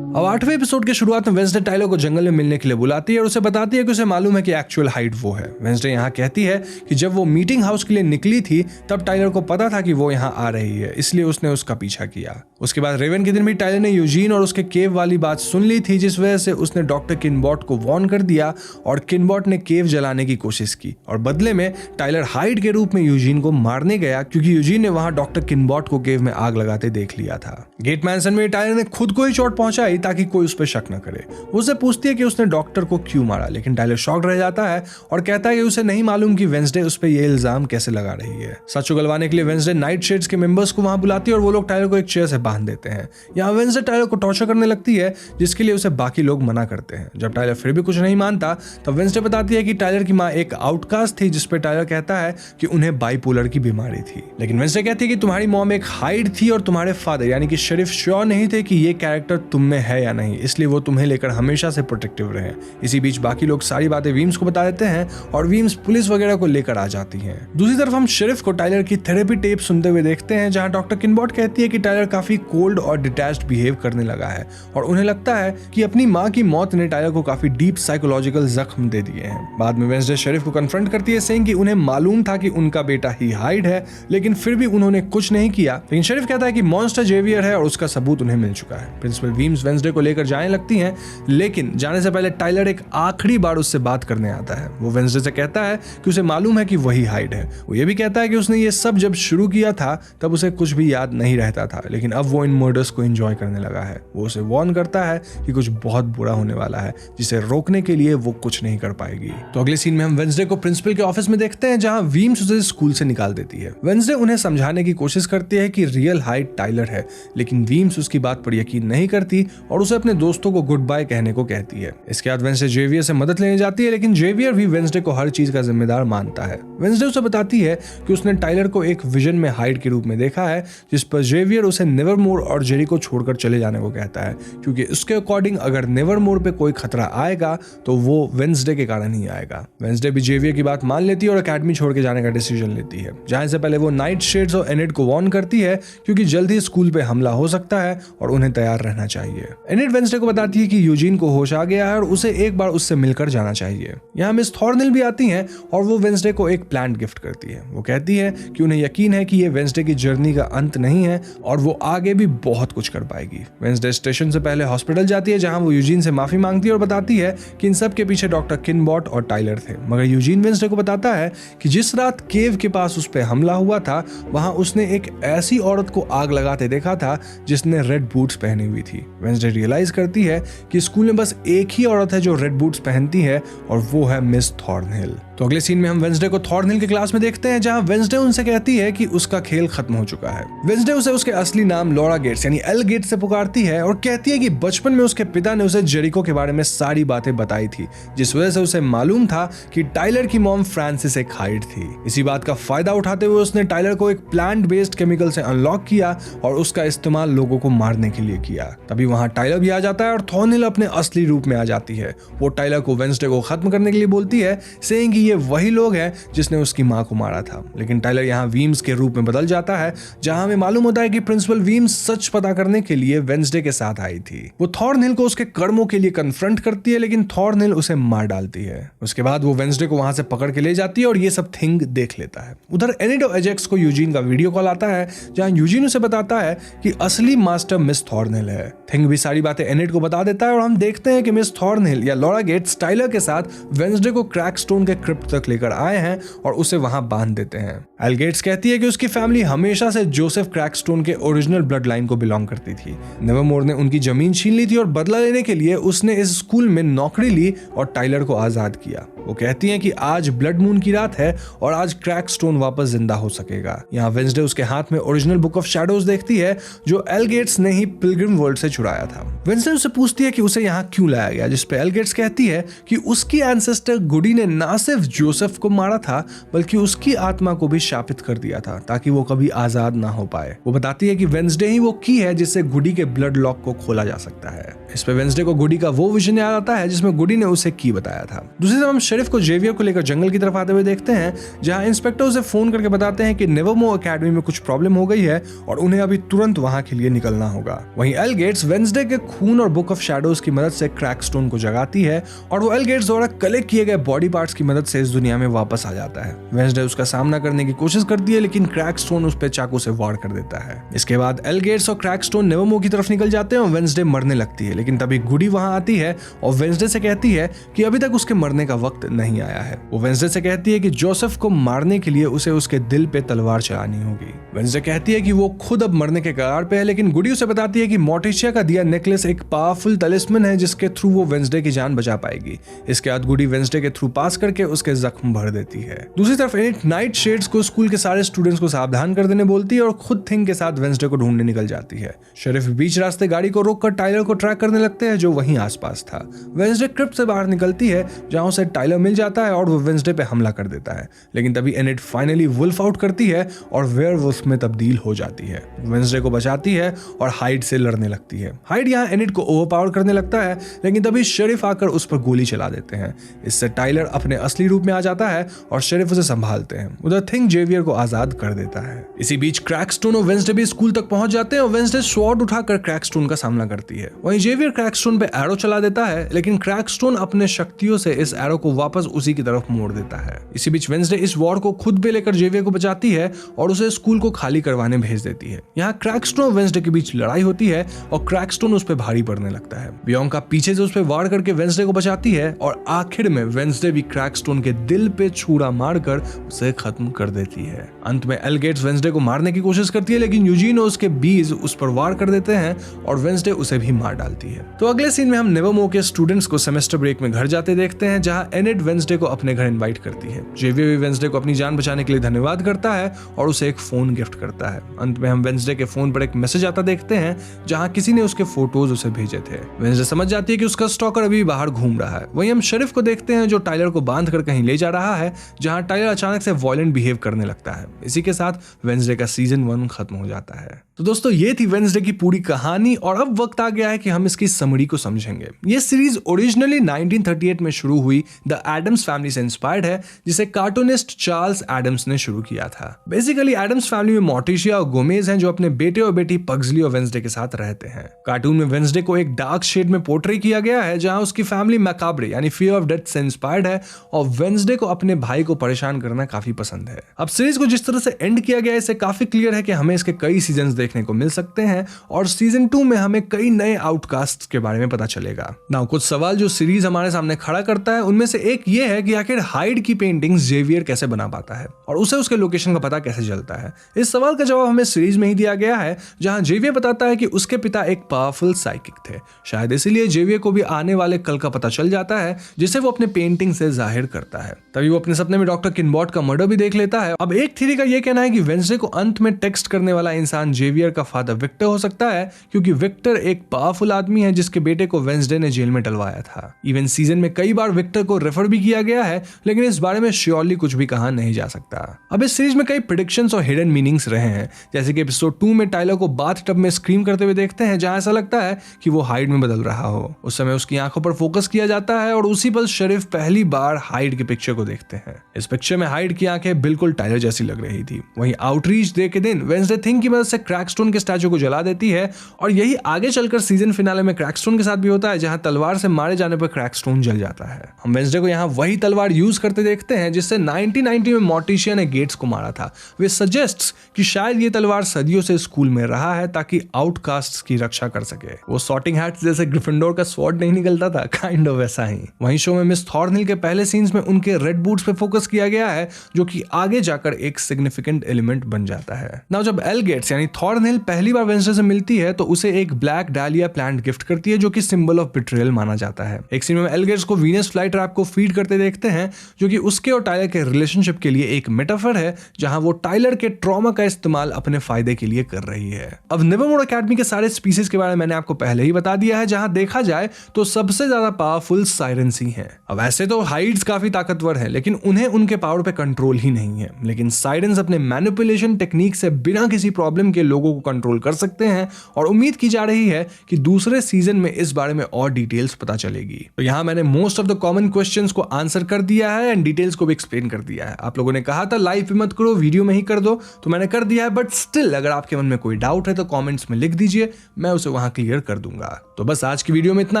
अब 8वें एपिसोड के शुरुआत में वेंसडे टाइलर को जंगल में मिलने के लिए बुलाती है और उसे बताती है कि उसे मालूम है कि एक्चुअल हाइड वो है। वेंसडे यहाँ कहती है कि जब वो मीटिंग हाउस के लिए निकली थी तब टाइलर को पता था कि वो यहाँ आ रही है, इसलिए उसने उसका पीछा किया। उसके बाद रेवन के दिन भी टाइलर ने यूजीन और उसके केव वाली बात सुन ली थी, जिस वजह से उसने डॉक्टर किनबॉट को वॉर्न कर दिया और किनबॉट ने केव जलाने की कोशिश की और बदले में टाइलर हाइड के रूप में यूजीन को मारने गया क्योंकि यूजीन ने वहां डॉक्टर किनबॉट को केव में आग लगाते देख लिया था। गेट मैंसन में टाइलर ने खुद को ही चोट पहुंचाई ताकि कोई उस पर शक न करे। उससे पूछती है कि उसने डॉक्टर को क्यों मारा, लेकिन टाइलर शॉक्ड रह जाता है और कहता है कि उसे नहीं मालूम कि वेंसडे उस पर यह इल्जाम कैसे लगा रही है। सच उगलवाने के लिए वेंसडे नाइट शेड्स के मेंबर्स को वहां बुलाती है और वो लोग टाइलर को एक चेयर से बांध देते हैं। यहाँ वेंसडे टाइलर को टॉर्चर करने लगती है, जिसके लिए उसे बाकी लोग मना करते हैं। जब टाइलर फिर भी कुछ नहीं मानता तब वेंसडे बताती है कि टाइलर की माँ एक आउटकास्ट थी, जिसपे टाइलर कहता है कि उन्हें बाइपोलर की बीमारी थी। लेकिन वेंसडे कहती है कि तुम्हारी मॉम एक हाइड थी और तुम्हारे फादर यानी कि शेरिफ श्योर नहीं थे कि ये कैरेक्टर तुम में है या नहीं, इसलिए वो तुम्हें लेकर हमेशा से प्रोटेक्टिव रहे। इसी बीच बाकी लोग सारी बातें वीम्स को बता देते हैं और वीम्स पुलिस वगैरह को लेकर आ जाती हैं। दूसरी तरफ हम शेरिफ को टाइलर की थेरेपी टेप सुनते हुए देखते हैं, जहां डॉक्टर किनबॉट कहती है कि टाइलर काफी कोल्ड और डिटैच्ड बिहेव करने लगा है और उन्हें लगता है कि अपनी मां की मौत ने टाइलर को काफी डीप साइकोलॉजिकल जख्म दे दिए हैं। बाद में वेंसडे शेरिफ को कन्फ्रंट करती है, सेइंग कि उन्हें मालूम था कि उनका बेटा ही हाइड है, लेकिन फिर भी उन्होंने कुछ नहीं किया। लेकिन शेरिफ कहता है कि मॉन्स्टर जेवियर है और उसका सबूत उन्हें मिल चुका है। प्रिंसिपल वीम्स वेंसडे को लेकर जाने लगती हैं, लेकिन जाने से पहले टाइलर एक आखिरी बार उससे बात करने आता है। वो वेंसडे से कहता है कि उसे मालूम है कि वही हाइड है। वो ये भी कहता है कि उसने ये सब जब शुरू किया था तब उसे कुछ भी याद नहीं रहता था, लेकिन अब वो इन मर्डर्स को एंजॉय करने लगा है। वो उसे वार्न करता है कि कुछ बहुत बुरा होने वाला है, जिसे रोकने के लिए वो कुछ नहीं कर पाएगी। तो अगले सीन में हम वेंसडे को प्रिंसिपल के ऑफिस में देखते हैं, जहां वीम्स उसे स्कूल से निकाल देती है। वेंसडे उन्हें समझाने की कोशिश करती है कि रियल हाइड टाइलर है, लेकिन वीम्स उसकी बात पर यकीन नहीं करती और उसे अपने दोस्तों को गुड बाय कहने को कहती है। इसके बाद वेंसडे जेवियर से मदद लेने जाती है, लेकिन जेवियर भी वेंसडे को हर चीज का जिम्मेदार मानता है। वेंसडे उसे बताती है कि उसने टाइलर को एक विजन में हाइड के रूप में देखा है, जिस पर जेवियर उसे नेवरमोर और जेरी को छोड़कर चले जाने को कहता है, क्योंकि उसके अकॉर्डिंग अगर नेवरमोर पे कोई खतरा आएगा तो वो वेंसडे के कारण ही आएगा। वेंसडे भी जेवियर की बात मान लेती है और अकेडमी छोड़ के जाने का डिसीजन लेती है। जाने से पहले वो नाइट शेड्स और एनिड को वार्न करती है, क्योंकि जल्द ही स्कूल पे हमला हो सकता है और उन्हें तैयार रहना चाहिए। एनिड वेंसडे को बताती है कि यूजीन को होश आ गया है और उसे एक बार उससे मिलकर जाना चाहिए। यहाँ मिस थॉर्नहिल भी आती हैं और वो वेंसडे को एक प्लांट गिफ्ट करती है। वो कहती है कि उन्हें यकीन है कि ये वेंसडे की जर्नी का अंत नहीं है और वो आगे भी बहुत कुछ कर पाएगी। वेंसडे स्टेशन से पहले हॉस्पिटल जाती है, जहां वो यूजीन से माफी मांगती है और बताती है कि इन सब के पीछे डॉक्टर किनबॉट और टाइलर थे। मगर यूजीन वेंसडे को बताता है कि जिस रात केव के पास उस पर हमला हुआ था, वहां उसने एक ऐसी औरत को आग लगाते देखा था जिसने रेड बूट्स पहनी हुई थी। वेंसडे रियलाइज करती है कि स्कूल में बस एक ही औरत है जो रेड बूट्स पहनती है और वो है मिस थॉर्नहिल। तो अगले सीन में हम वेंसडे को थॉर्नहिल की क्लास में देखते हैं, जहां वेंसडे उनसे कहती है कि उसका खेल खत्म हो चुका है। वेंसडे उसे उसके असली नाम लॉरा गेट्स यानी एल गेट्स से पुकारती है और कहती है कि बचपन में उसके पिता ने उसे जेरिको के बारे में सारी बातें बताई थी, जिस वजह से उसे मालूम था कि टाइलर की मॉम फ्रांसिस एक हाइड थी। इसी बात का फायदा उठाते हुए उसने टाइलर को एक प्लांट बेस्ड केमिकल से अनलॉक किया और उसका इस्तेमाल लोगों को मारने के लिए किया। तभी वहां टाइलर भी आ जाता है और थॉर्नहिल अपने असली रूप में आ जाती है। वो टाइलर को वेंसडे को खत्म करने के लिए बोलती है, सेइंग कि ये वही लोग हैं जिसने उसकी माँ को मारा था। लेकिन टाइलर यहाँ वीम्स के रूप में बदल जाता है, जहां हमें मालूम होता है कि प्रिंसिपल वीम्स सच पता करने के लिए वेंसडे के साथ आई थी। वो थॉर्नहिल को उसके कर्मों के लिए कन्फ्रंट करती है, लेकिन थॉर्नहिल उसे मार डालती है। उसके बाद वो वेंसडे को वहां से पकड़ के ले जाती है और ये सब थिंग देख लेता है। उधर एनिड और एजेक्स को यूजीन का वीडियो कॉल आता है, जहां यूजीन उसे बताता है कि असली मास्टर मिस थॉर्नहिल है। थिंग भी सारी बातें एनिड को बता देता है और हम देखते हैं कि मिस थॉर्नहिल या लॉरा गेट्स टाइलर के साथ वेंसडे को क्रैकस्टोन के क्रिप्ट तक लेकर आए हैं और उसे वहां बांध देते हैं। एल गेट्स कहती है कि उसकी फैमिली हमेशा से जोसेफ क्रैकस्टोन के ओरिजिनल ब्लड लाइन को बिलोंग करती थी। नेवरमोर ने उनकी जमीन छीन ली थी और बदला लेने के लिए उसने इस स्कूल में नौकरी ली और टाइलर को आजाद किया। वो कहती हैं कि आज ब्लड मून की रात है और आज क्रैकस्टोन वापस जिंदा हो सकेगा। यहाँ वेंसडे उसके हाथ में ओरिजिनल बुक ऑफ शैडोज देखती है, जो एल गेट्स ने ही पिलग्रिम वर्ल्ड से चुराया था। वेंसडे उससे पूछती है कि उसे यहाँ क्यों लाया गया, जिस पे एल गेट्स कहती है कि उसकी एंसेस्टर गुडी ने ना सिर्फ जोसेफ को मारा था बल्कि उसकी आत्मा को भी शापित कर दिया था ताकि वो कभी आजाद ना हो पाए। वो बताती है कि वेंसडे ही वो की है जिससे गुडी के ब्लड लॉक को खोला जा सकता है। इस पे वेंसडे को गुडी का वो विजन याद आता है जिसमें गुडी ने उसे की बताया था। दूसरी तरफ हम शेरिफ को जेवियर को लेकर जंगल की तरफ आते हुए देखते हैं, जहां इंस्पेक्टर उसे फोन करके बताते हैं कि नेवरमोर एकेडमी में कुछ प्रॉब्लम हो गई है और उन्हें अभी तुरंत वहां के लिए निकलना होगा। वहीं एल गेट्स वेंसडे के खून और बुक ऑफ शैडोज की मदद से क्रैकस्टोन को जगाती है और वो एल गेट्स द्वारा कलेक्ट किए गए बॉडी पार्ट्स की मदद से इस दुनिया में वापस आ जाता है। वेंसडे उसका सामना करने की कोशिश करती है, लेकिन क्रैकस्टोन उस पे चाकू से वार कर देता है। इसके बाद एल गेट्स और क्रैकस्टोन नेवरमोर की तरफ निकल जाते हैं और वेंसडे मरने लगती है, लेकिन तभी गुडी वहां आती है और वेंसडे से कहती है कि अभी तक उसके मरने का वक्त नहीं आया है। वो वेंसडे से कहती है कि जोसेफ को मारने के लिए उसे उसके दिल पे तलवार चलानी होगी। वेंसडे कहती है कि वो खुद अब मरने के कगार पे है, लेकिन गुडी उसे बताती है कि मोर्टिशिया का दिया नेकलेस एक पावरफुल तलिस्मन है जिसके थ्रू वो वेंसडे की जान बचा पाएगी। इसके बाद गुडी वेंसडे के थ्रू पास करके उसके जख्म भर देती है। दूसरी तरफ एनिड नाइट शेड्स को स्कूल के सारे स्टूडेंट्स को सावधान कर देने बोलती है और खुद थिंग के साथ वेंसडे को ढूंढने निकल जाती है। शेरिफ बीच रास्ते गाड़ी को रोककर टाइलर को ट्रैक करने लगते हैं जो वहीं आसपास था। वेंसडे क्रिप्ट से बाहर निकलती है जहां उसे टाइलर मिल जाता है और वो वेंसडे पे हमला कर देता है, लेकिन तभी एनिड फाइनली वुल्फ आउट करती है और वेयरवुल्फ में तब्दील हो जाती है। वेंसडे को बचाती है और हाइड से लड़ने लगती है। हाइड यहाँ एनिड को ओवरपावर करने लगता है, लेकिन तभी शेरिफ आकर उस पर गोली चला देते हैं। इससे टाइलर अपने असली रूप में आ जाता है और शेरिफ उसे संभालते हैं। उधर थिंग जेवियर को आजाद कर देता है। इसी बीच क्रैकस्टोन और वेंसडे भी स्कूल तक पहुंच जाते हैं और वेंसडे स्वॉर्ड उठाकर क्रैकस्टोन का सामना करती है। वहीं जेवियर क्रैकस्टोन पे एरो चला देता है, लेकिन क्रैकस्टोन अपने शक्तियों से इस एरो को वापस उसी की तरफ मोड़ देता है। इसी बीच वेंसडे इस वॉर को खुद पे लेकर जेवियर को बचाती है और उसे स्कूल को खाली करवाने भेज देती है। यहाँ क्रैकस्टोन और वेंसडे के बीच लड़ाई होती है और क्रैकस्टोन उस पर भारी पड़ने लगता है। बियॉन्का पीछे से उस पर वार करके वेंसडे को बचाती है और आखिर में वेंसडे भी क्रैकस्टोन के दिल पे छुरा मारकर उसे खत्म कर देती है। अंत में एल गेट्स वेंसडे को मारने की कोशिश करती है, लेकिन यूजीन और उसके बीज उस पर वार कर देते हैं और वेंसडे उसे भी मार डालती है। तो अगले सीन में हम नेवरमोर के स्टूडेंट्स को सेमेस्टर ब्रेक में घर जाते देखते हैं, जहां एनिड वेंसडे को अपने घर इनवाइट करती है। जेवियर भी वेंसडे को अपनी जान बचाने के लिए धन्यवाद करता है और उसे एक फोन गिफ्ट करता है। अंत में हम वेंसडे के फोन पर एक मैसेज आता देखते हैं जहां किसी ने उसके फोटोज उसे भेजे थे। वेंसडे समझ जाती है कि उसका स्टॉकर अभी बाहर घूम रहा है। वहीं हम शेरिफ को देखते हैं जो टाइलर को बांध कर कहीं ले जा रहा है, जहां टाइलर अचानक से वायलेंट बिहेव करने लगता है। इसी के साथ वेंसडे का सीजन 1 खत्म हो जाता है। तो दोस्तों ये थी वेंसडे की पूरी कहानी और अब वक्त आ गया है कि हम इसकी समरी को समझेंगे। ये सीरीज ओरिजिनली 1938 में शुरू हुई द एडम्स फैमिली से इंस्पायर्ड है, जिसे कार्टूनिस्ट चार्ल्स एडम्स ने शुरू किया था। बेसिकली एडम्स फैमिली में मोर्टिशिया और गोमेज हैं जो अपने बेटे और बेटी पग्सली और वेंसडे के साथ रहते हैं। कार्टून में वेंसडे को एक डार्क शेड में पोर्ट्रे किया गया है, जहां उसकी फैमिली मैकाब्रे यानी फियर ऑफ डेथ से इंस्पायर्ड है और वेंसडे को अपने भाई को परेशान करना काफी पसंद है। अब सीरीज को जिस तरह से एंड किया गया है इससे काफी क्लियर है कि हमें इसके कई सीजन देखने को मिल सकते हैं और सीजन 2 में हमें कई नए आउटकास्ट के बारे में पता चलेगा। नाउ कुछ सवाल जो सीरीज हमारे सामने खड़ा करता है उनमें से एक ये है कि आखिर हाइड की पेंटिंग्स जेवियर कैसे बना पाता है और उसे उसके लोकेशन का पता कैसे चलता है। इस सवाल का जवाब हमें सीरीज में ही दिया गया है, जहां जेवियर बताता है कि उसके पिता एक पावरफुल साइकिक थे। शायद इसीलिए जेवियर को भी आने वाले कल का पता चल जाता है, जिसे वो अपने पेंटिंग से जाहिर करता है। तभी वो अपने सपने में डॉक्टर किनबॉट का मर्डर भी देख लेता है। अब एक थ्योरी का ये कहना है कि वेंसडे को अंत में टेक्स्ट करने वाला इंसान जेवियर जेवियर का फादर विक्टर हो सकता है, क्योंकि विक्टर एक पावरफुल आदमी है जिसके बेटे को वेंसडे ने जेल में डलवाया था। इवन सीजन में कई बार विक्टर को रेफर भी किया गया है, लेकिन इस बारे में श्योरली कुछ भी कहा नहीं जा सकता। अब इस सीरीज में कई प्रेडिक्शंस और हिडन मीनिंग्स रहे हैं, जैसे कि एपिसोड 2 में टाइलर को बाथ टब में स्क्रीम करते हुए देखते हैं, जहां ऐसा लगता है कि वो हाइड में बदल रहा हो। उस समय उसकी आंखों पर फोकस किया जाता है और उसी पल शरीफ पहली बार हाइड की पिक्चर को देखते हैं। इस पिक्चर में हाइड की आंखें बिल्कुल टाइलर जैसी लग रही थी। वहीं आउटरीच डे के दिन वेंसडे थिंग की मदद से क्रैकस्टोन के स्टैचू को जला देती है, और यही आगे चलकर सीजन फिनाले में क्रैकस्टोन के साथ भी होता है, जहां तलवार से मारे जाने पर क्रैकस्टोन जल जाता है। हम वेंसडे को यहाँ वही तलवार यूज करते देखते हैं जिससे 1990 में मॉर्टिशिया ने गेट्स को मारा था। वे सजेस्ट्स कि शायद ये तलवार सदियों से स्कूल में रहा है ताकि आउटकास्ट्स की रक्षा कर सके। वो सॉर्टिंग हैट्स जैसे ग्रिफिंडोर का स्वॉर्ड नहीं निकलता था, काइंड ऑफ वैसा ही। वहीं शो में मिस थॉर्नहिल के पहले सीन्स में उनके रेड बूट्स पे फोकस किया गया है, जो कि आगे जाकर एक सिग्निफिकेंट एलिमेंट बन जाता है। नाउ जब एल गेट्स यानी थॉर्नहिल पहली बार वेंसडे से मिलती है तो उसे एक ब्लैक डालिया प्लांट गिफ्ट करती है, जो कि सिंबल ऑफ बिट्रेयल माना जाता है। एक सीन में एल गेट्स को वीनस फ्लाई ट्रैप को फीड करते देखते हैं, जो कि उसके और टाइलर के रिलेशनशिप के लिए एक मेटाफर है, जहां वो टाइलर के ट्रॉमा का इस्तेमाल अपने फायदे के लिए कर रही है। अब नेवरमोर एकेडमी के सारे स्पीसीज के बारे में मैंने आपको पहले ही बता दिया है, जहां देखा जाए तो सबसे ज्यादा पावरफुल साइरेंस ही हैं। अब ऐसे तो हाइड्स काफी ताकतवर है, लेकिन उन्हें उनके पावर पे कंट्रोल ही नहीं है। लेकिन साइरेंस अपने मैनिपुलेशन टेक्निक से बिना किसी प्रॉब्लम के लोगों को कंट्रोल कर सकते हैं, और उम्मीद की जा रही है कि दूसरे सीजन में इस बारे में और डिटेल्स पता चलेगी। तो यहाँ मैंने most of the common questions को आंसर कर दिया है एंड डिटेल्स को भी एक्सप्लेन कर दिया है। आप लोगों ने कहा था लाइव पे मत करो, वीडियो में ही कर दो, तो मैंने कर दिया है, बट स्टिल अगर आपके मन में कोई डाउट है तो कमेंट्स में लिख दीजिए, मैं उसे वहां क्लियर कर दूंगा। तो बस आज की वीडियो में इतना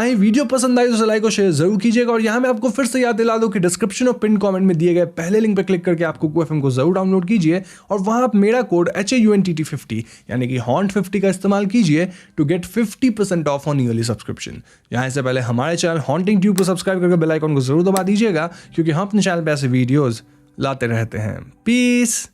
ही। वीडियो पसंद आई तो लाइक और शेयर जरूर कीजिएगा, और यहाँ मैं आपको फिर से याद दिला दूं कि डिस्क्रिप्शन और पिन कमेंट में दिए गए पहले लिंक पर क्लिक करके आपको QFM को जरूर डाउनलोड कीजिए, और वहां आप मेरा कोड HAUNTT50 यानी कि HAUNT50 का इस्तेमाल कीजिए to get 50% off on yearly subscription. यहाँ से पहले हमारे चैनल हॉन्टिंग ट्यूब को सब्सक्राइब करके बेल आइकन को जरूर दबा दीजिएगा, क्योंकि हम अपने चैनल पे ऐसे वीडियोस लाते रहते हैं। पीस।